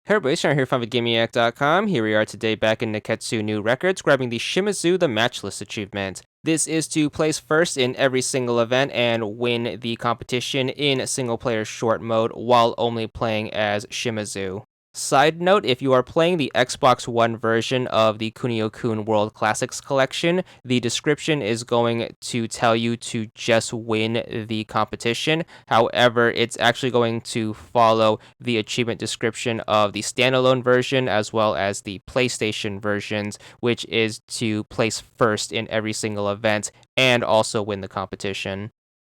Hey everybody, Sharon here from VidGamiac.com. Here we are today back in Nekketsu New Records, grabbing the Shimizu the Matchless achievement. This is to place first in every single event and win the competition in single-player short mode while only playing as Shimizu. Side note, if you are playing the Xbox One version of the Kunio-kun World Classics collection, the description is going to tell you to just win the competition. However, it's actually going to follow the achievement description of the standalone version as well as the PlayStation versions, which is to place first in every single event and also win the competition.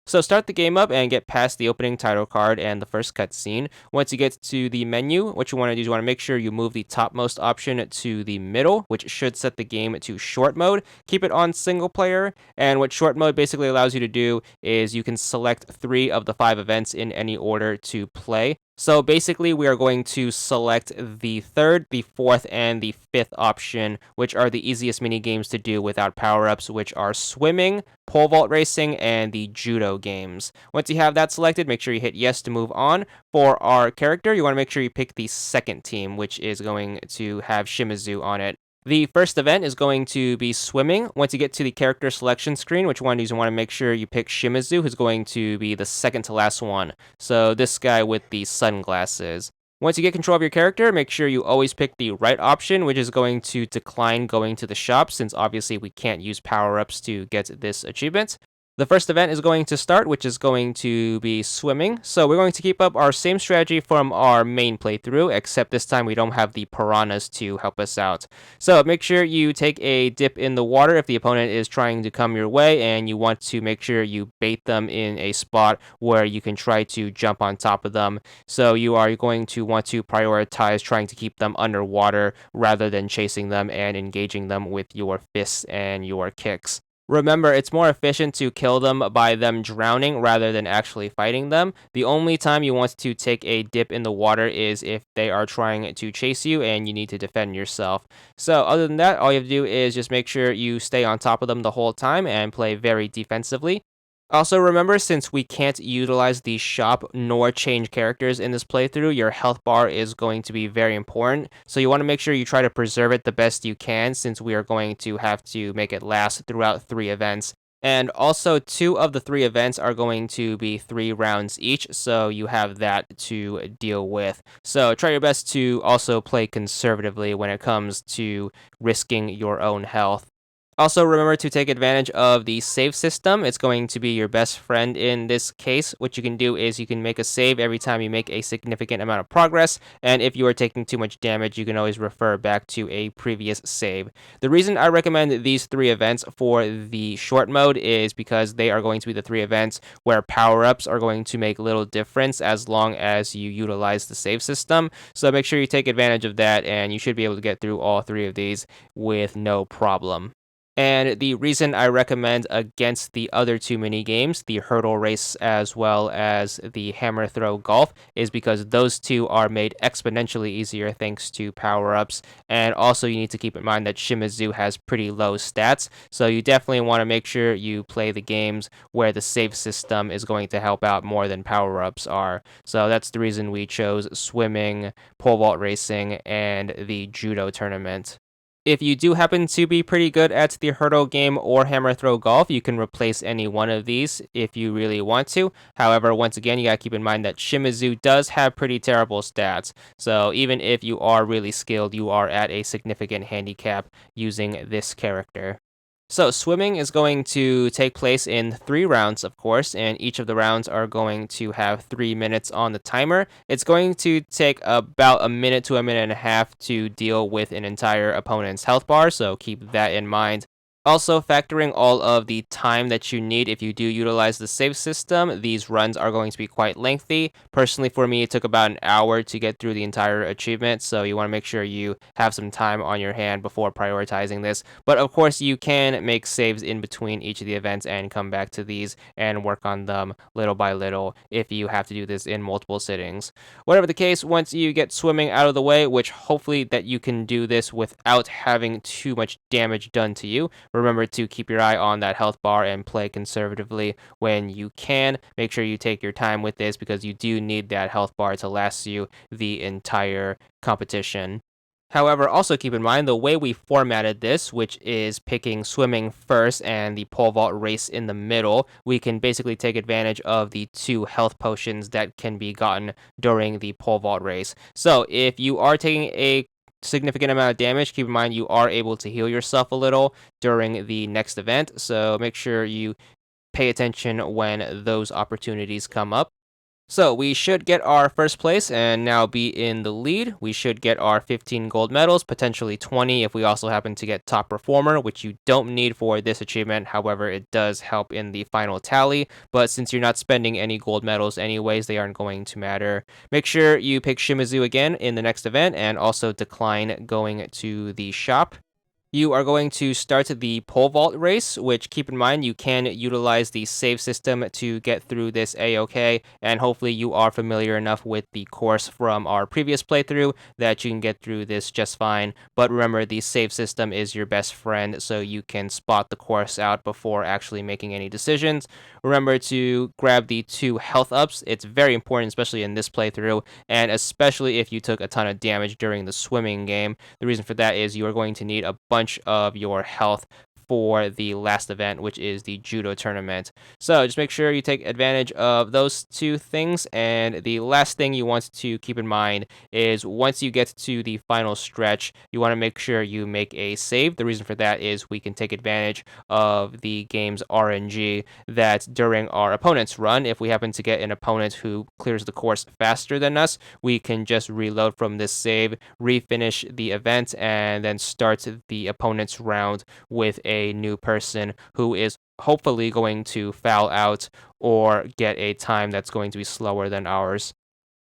So start the game up and get past the opening title card and the first cutscene. Once you get to the menu, what you want to do is you want to make sure you move the topmost option to the middle, which should set the game to short mode. Keep it on single player, and what short mode basically allows you to do is you can select 3 of the 5 events in any order to play. So basically, we are going to select the 3rd, the 4th, and the 5th option, which are the easiest mini games to do without power-ups, which are swimming, pole vault racing, and the judo games. Once you have that selected, make sure you hit yes to move on. For our character, you want to make sure you pick the second team, which is going to have Shimizu on it. The first event is going to be swimming. Once you get to the character selection screen, which one you want to make sure you pick Shimizu, who's going to be the second to last one. So this guy with the sunglasses. Once you get control of your character, make sure you always pick the right option, which is going to decline going to the shop, since obviously we can't use power-ups to get this achievement. The first event is going to start, which is going to be swimming. So we're going to keep up our same strategy from our main playthrough, except this time we don't have the piranhas to help us out. So make sure you take a dip in the water if the opponent is trying to come your way, and you want to make sure you bait them in a spot where you can try to jump on top of them. So you are going to want to prioritize trying to keep them underwater rather than chasing them and engaging them with your fists and your kicks. Remember, it's more efficient to kill them by them drowning rather than actually fighting them. The only time you want to take a dip in the water is if they are trying to chase you and you need to defend yourself. So other than that, all you have to do is just make sure you stay on top of them the whole time and play very defensively. Also, remember, since we can't utilize the shop nor change characters in this playthrough, your health bar is going to be very important. So you want to make sure you try to preserve it the best you can, since we are going to have to make it last throughout 3 events. And also, 2 of the 3 events are going to be 3 rounds each, so you have that to deal with. So try your best to also play conservatively when it comes to risking your own health. Also, remember to take advantage of the save system. It's going to be your best friend in this case. What you can do is you can make a save every time you make a significant amount of progress, and if you are taking too much damage, you can always refer back to a previous save. The reason I recommend these 3 events for the short mode is because they are going to be the 3 events where power-ups are going to make little difference as long as you utilize the save system. So make sure you take advantage of that, and you should be able to get through all 3 of these with no problem. And the reason I recommend against the other 2 mini games, the hurdle race as well as the hammer throw golf, is because those 2 are made exponentially easier thanks to power-ups. And also you need to keep in mind that Shimizu has pretty low stats, so you definitely want to make sure you play the games where the save system is going to help out more than power-ups are. So that's the reason we chose swimming, pole vault racing, and the judo tournament. If you do happen to be pretty good at the hurdle game or hammer throw golf, you can replace any one of these if you really want to. However, once again, you gotta keep in mind that Shimizu does have pretty terrible stats. So even if you are really skilled, you are at a significant handicap using this character. So swimming is going to take place in 3 rounds, of course, and each of the rounds are going to have 3 minutes on the timer. It's going to take about a minute to a minute and a half to deal with an entire opponent's health bar, so keep that in mind. Also, factoring all of the time that you need if you do utilize the save system, these runs are going to be quite lengthy. Personally, for me, it took about an hour to get through the entire achievement, so you want to make sure you have some time on your hand before prioritizing this. But of course, you can make saves in between each of the events and come back to these and work on them little by little if you have to do this in multiple sittings. Whatever the case, once you get swimming out of the way, which hopefully that you can do this without having too much damage done to you, remember to keep your eye on that health bar and play conservatively when you can. Make sure you take your time with this because you do need that health bar to last you the entire competition. However, also keep in mind the way we formatted this, which is picking swimming first and the pole vault race in the middle, we can basically take advantage of the 2 health potions that can be gotten during the pole vault race. So if you are taking a significant amount of damage, keep in mind you are able to heal yourself a little during the next event. So make sure you pay attention when those opportunities come up. So we should get our first place and now be in the lead. We should get our 15 gold medals, potentially 20 if we also happen to get top performer, which you don't need for this achievement. However, it does help in the final tally. But since you're not spending any gold medals anyways, they aren't going to matter. Make sure you pick Shimizu again in the next event and also decline going to the shop. You are going to start the pole vault race, which keep in mind you can utilize the save system to get through this A-OK, and hopefully you are familiar enough with the course from our previous playthrough that you can get through this just fine. But remember, the save system is your best friend, so you can spot the course out before actually making any decisions. Remember to grab the 2 health ups. It's very important, especially in this playthrough, and especially if you took a ton of damage during the swimming game. The reason for that is you are going to need a bunch of your health for the last event, which is the judo tournament. So just make sure you take advantage of those 2 things. And the last thing you want to keep in mind is once you get to the final stretch, you want to make sure you make a save. The reason for that is we can take advantage of the game's RNG that during our opponent's run, if we happen to get an opponent who clears the course faster than us, we can just reload from this save, refinish the event, and then start the opponent's round with a new person who is hopefully going to foul out or get a time that's going to be slower than ours.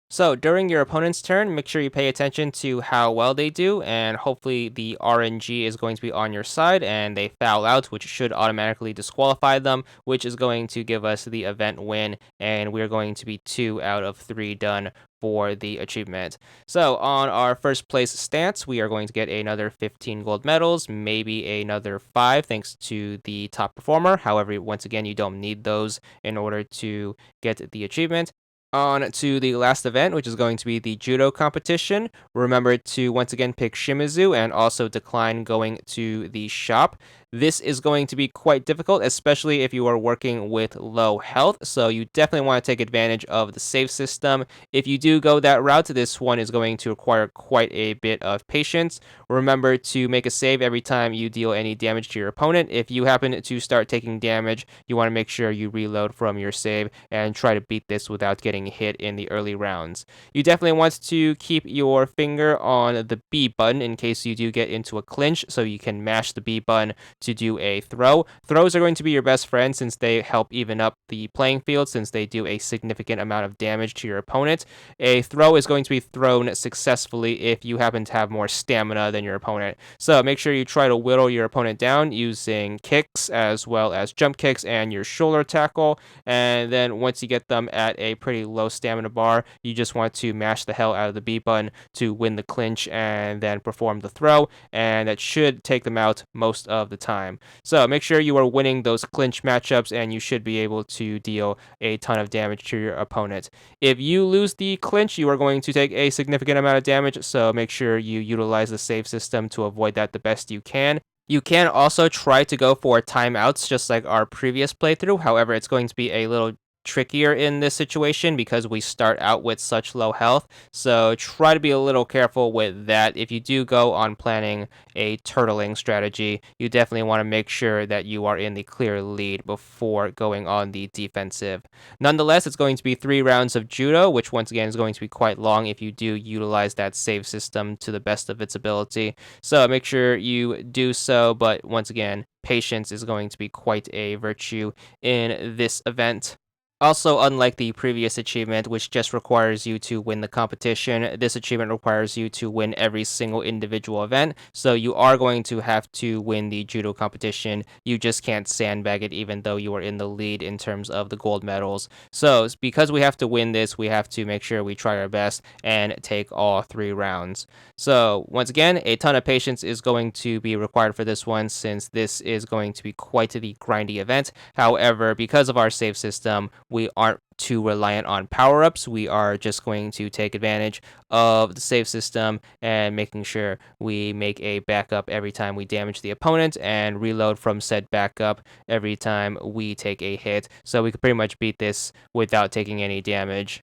So during your opponent's turn, make sure you pay attention to how well they do, and hopefully the RNG is going to be on your side and they foul out, which should automatically disqualify them, which is going to give us the event win, and we're going to be 2 out of 3 done for the achievement. So on our first place stance, we are going to get another 15 gold medals, maybe another 5 thanks to the top performer. However, once again, you don't need those in order to get the achievement. On to the last event, which is going to be the judo competition. Remember to once again pick Shimizu and also decline going to the shop. This is going to be quite difficult, especially if you are working with low health, so you definitely want to take advantage of the save system. If you do go that route, this one is going to require quite a bit of patience. Remember to make a save every time you deal any damage to your opponent. If you happen to start taking damage, you want to make sure you reload from your save and try to beat this without getting hit in the early rounds. You definitely want to keep your finger on the B button in case you do get into a clinch, so you can mash the B button to do a throw. Throws are going to be your best friend since they help even up the playing field, since they do a significant amount of damage to your opponent. A throw is going to be thrown successfully if you happen to have more stamina than your opponent. So make sure you try to whittle your opponent down using kicks as well as jump kicks and your shoulder tackle. And then once you get them at a pretty low stamina bar, you just want to mash the hell out of the B button to win the clinch and then perform the throw, and that should take them out most of the time. So make sure you are winning those clinch matchups and you should be able to deal a ton of damage to your opponent. If you lose the clinch, you are going to take a significant amount of damage, so make sure you utilize the save system to avoid that the best you can. You can also try to go for timeouts just like our previous playthrough. However, it's going to be a little trickier in this situation because we start out with such low health. So try to be a little careful with that. If you do go on planning a turtling strategy, you definitely want to make sure that you are in the clear lead before going on the defensive. Nonetheless, it's going to be 3 rounds of judo, which once again is going to be quite long if you do utilize that save system to the best of its ability. So make sure you do so, but once again, patience is going to be quite a virtue in this event. Also, unlike the previous achievement, which just requires you to win the competition, this achievement requires you to win every single individual event. So you are going to have to win the judo competition. You just can't sandbag it, even though you are in the lead in terms of the gold medals. So because we have to win this, we have to make sure we try our best and take all 3 rounds. So once again, a ton of patience is going to be required for this one, since this is going to be quite the grindy event. However, because of our save system, we aren't too reliant on power ups. We are just going to take advantage of the save system and making sure we make a backup every time we damage the opponent and reload from said backup every time we take a hit. So we could pretty much beat this without taking any damage.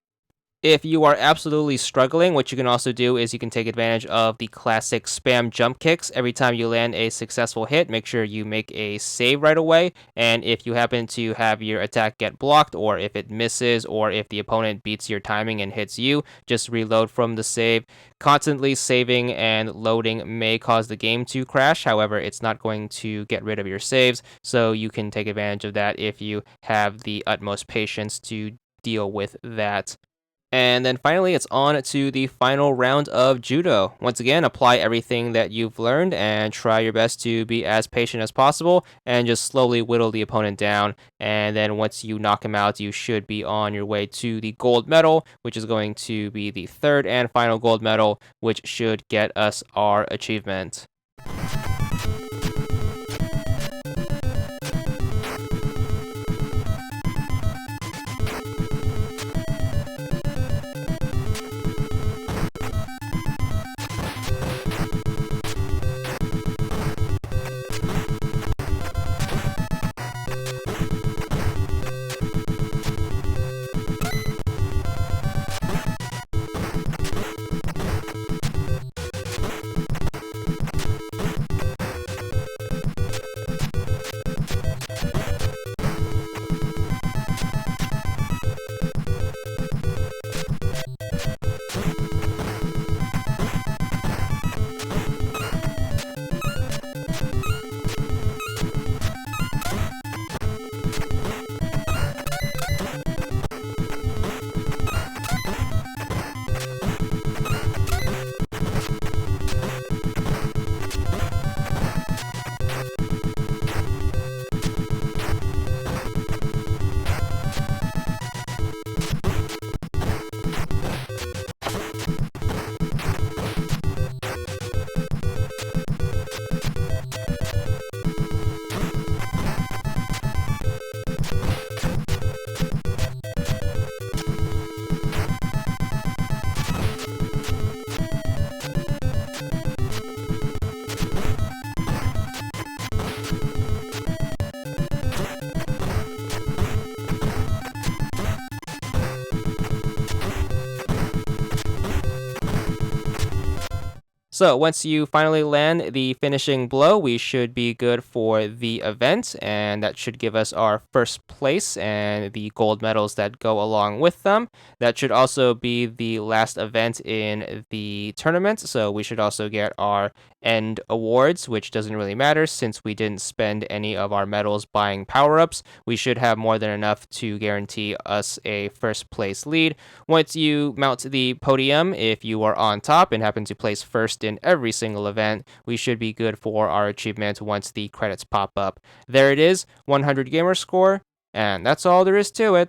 If you are absolutely struggling, what you can also do is you can take advantage of the classic spam jump kicks. Every time you land a successful hit, make sure you make a save right away. And if you happen to have your attack get blocked, or if it misses, or if the opponent beats your timing and hits you, just reload from the save. Constantly saving and loading may cause the game to crash. However, it's not going to get rid of your saves, so you can take advantage of that if you have the utmost patience to deal with that. And then finally, it's on to the final round of judo. Once again, apply everything that you've learned and try your best to be as patient as possible and just slowly whittle the opponent down. And then once you knock him out, you should be on your way to the gold medal, which is going to be the third and final gold medal, which should get us our achievement. So once you finally land the finishing blow, we should be good for the event, and that should give us our first place and the gold medals that go along with them. That should also be the last event in the tournament, so we should also get our end awards, which doesn't really matter since we didn't spend any of our medals buying power-ups. We should have more than enough to guarantee us a first place lead. Once you mount the podium, if you are on top and happen to place first in every single event, we should be good for our achievement once the credits pop up. There it is, 100 gamer score, and that's all there is to it.